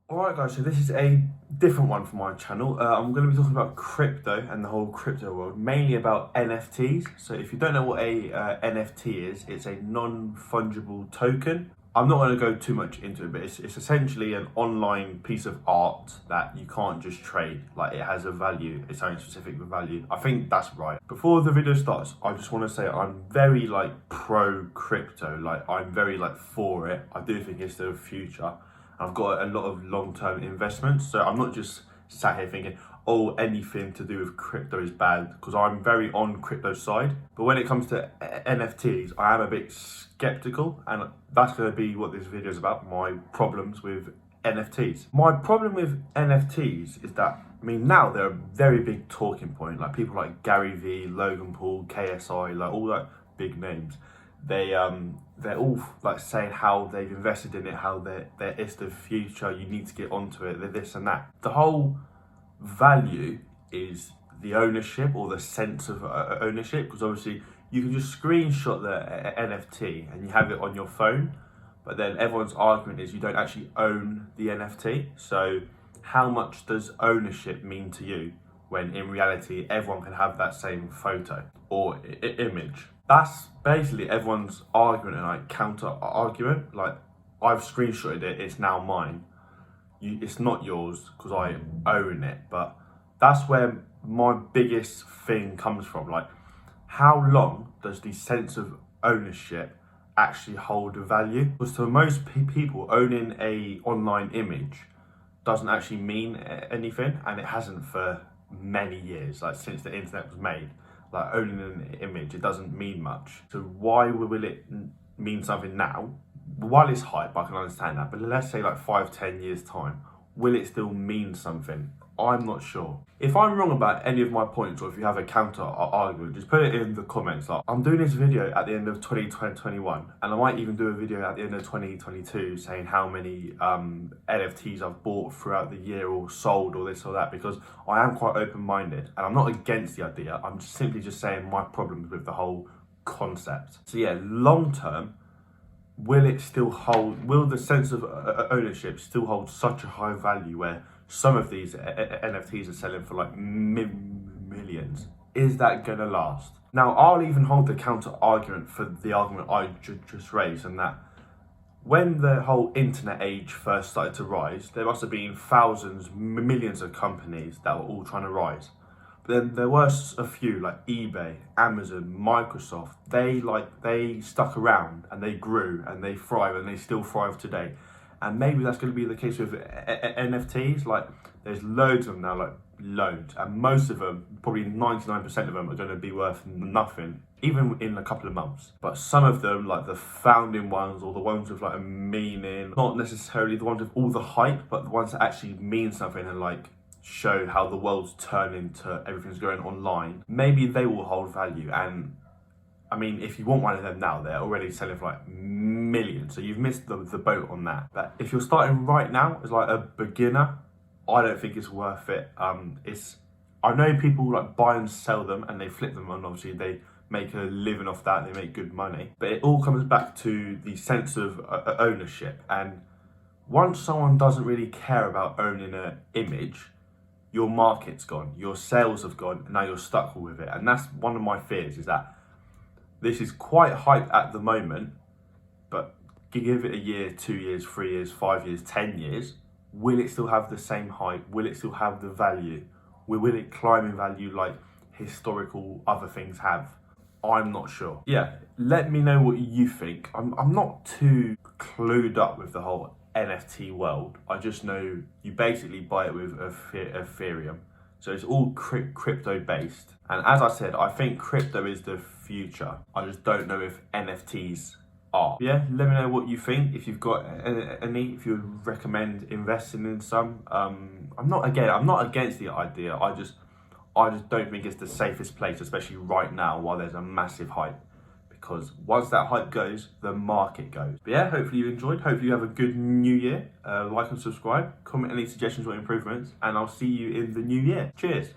Alright guys, so this is a different one for my channel. I'm going to be talking about crypto and the whole crypto world, mainly about NFTs. So if you don't know what a NFT is, it's a non-fungible token. I'm not going to go too much into it, but it's essentially an online piece of art that you can't just trade. Like, it has a value, its own specific value. I think that's right. Before the video starts, I just want to say I'm very pro crypto. I'm very for it. I do think it's the future. I've got a lot of long-term investments, so I'm not just sat here thinking, oh, anything to do with crypto is bad, because I'm very on crypto side. But when it comes to NFTs, I am a bit skeptical, and that's going to be what this video is about, my problems with NFTs. My problem with NFTs is that, now they're a very big talking point. Like, people like Gary Vee, Logan Paul, KSI, all that big names. They're all saying how they've invested in it, how it's the future, you need to get onto it, they're this and that. The whole value is the ownership, or the sense of ownership, because obviously you can just screenshot the NFT and you have it on your phone, but then everyone's argument is you don't actually own the NFT. So how much does ownership mean to you when in reality everyone can have that same photo or image? That's basically everyone's argument and counter argument. I've screenshotted it, it's now mine. It's not yours because I own it. But that's where my biggest thing comes from. How long does the sense of ownership actually hold value? Because to most people, owning a online image doesn't actually mean anything, and it hasn't for many years, since the internet was made. Owning an image, it doesn't mean much. So why will it mean something now? While it's hype, I can understand that, but let's say 5-10 years time, will it still mean something? I'm not sure. If I'm wrong about any of my points, or if you have a counter argument, just put it in the comments. I'm doing this video at the end of 2021, and I might even do a video at the end of 2022 saying how many NFTs I've bought throughout the year, or sold, or this or that, because I am quite open-minded and I'm not against the idea. I'm simply just saying my problems with the whole concept. So yeah, long term, will the sense of ownership still hold such a high value where some of these NFTs are selling for millions? Is that gonna last? Now, I'll even hold the counter argument for the argument I just raised, and that when the whole internet age first started to rise, there must have been thousands, millions of companies that were all trying to rise. But then there were a few like eBay, Amazon, Microsoft. They stuck around and they grew and they thrive, and they still thrive today. And maybe that's going to be the case with NFTs. There's loads of them now, loads. And most of them, probably 99% of them, are going to be worth nothing, even in a couple of months. But some of them, the founding ones, or the ones with a meaning, not necessarily the ones with all the hype, but the ones that actually mean something and show how the world's turning to everything's going online, maybe they will hold value. And if you want one of them now, they're already selling for millions, so you've missed the boat on that. But if you're starting right now as a beginner, I don't think it's worth it. I know people buy and sell them and they flip them, and obviously they make a living off that, they make good money. But it all comes back to the sense of ownership. And once someone doesn't really care about owning an image, your market's gone, your sales have gone, and now you're stuck with it. And that's one of my fears, is that this is quite hype at the moment, but give it a year, 2 years, 3 years, 5 years, 10 years, will it still have the same hype? Will it still have the value? Will it climb in value like historical other things have? I'm not sure. Yeah, let me know what you think. I'm not too clued up with the whole NFT world. I just know you basically buy it with Ethereum. So it's all crypto based. And as I said, I think crypto is the future. I just don't know if NFTs are. Yeah, let me know what you think. If you've got any, if you would recommend investing in some. I'm not against the idea. I just don't think it's the safest place, especially right now while there's a massive hype. Because once that hype goes, the market goes. But yeah, hopefully you enjoyed. Hopefully you have a good new year. Like and subscribe. Comment any suggestions or improvements. And I'll see you in the new year. Cheers.